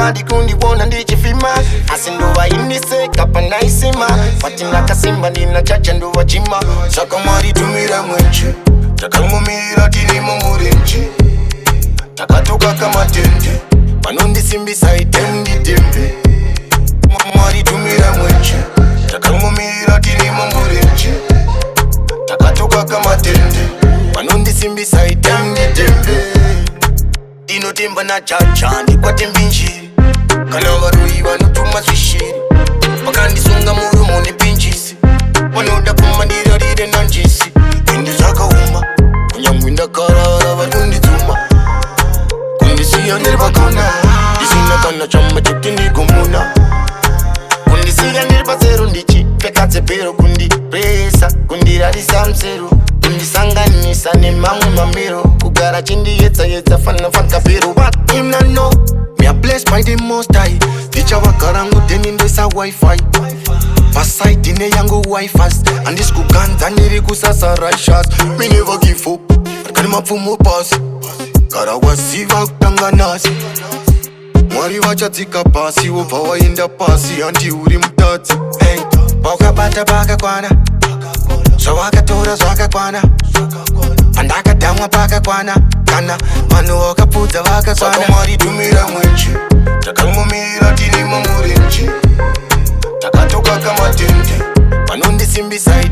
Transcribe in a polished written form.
madi kundiwona ndichifima asi nduva iniseka panaisima pati ndakasimba ndinachacha nduva chima saka mwaritumira mwenje takangomirira tirimo murenje takatoka kamatende vanondisimbisa itendidembe mwaritumira mwenje takangomirira tirimo murenje takatoka kamatende vanondisimbisa itendidembe dinotemba na chacha ndikwatembe njiri kana varoi vanotuma zvishiri vakandisunga muromo nepinjisi vanoda kumandira rire nanjisi ende zvakauma kunyangwe ndakarara vanondidzuma kundisiya ndiri pakona ndisina kana chama chete ndigomuna kundisiya ndiri pazero ndichipfeka dzepero kundipresa kundirarisa musero kundisanganisa nemamwe mamero kugara chindiedza fana kapero but him not know me are blessed by the most high ndichavagara ngudheni ndoisa wifi pasaidi neyangu wifas andisikuganza ndiri kusasa righteous me never give up kani mapfumo pasi gara waziva kutanga nasi mwari vachadzika pasi wobva waenda pasi handi uri mutadzi hey, paukabata pakakwana zvawakatora zvakakwana pandakadhamwa pakakwana kana vanhu vakapfudza vakakwana saka mwaritumira mwenje takangomirira tirimo murenje takatoka kamatende vanondisimbisa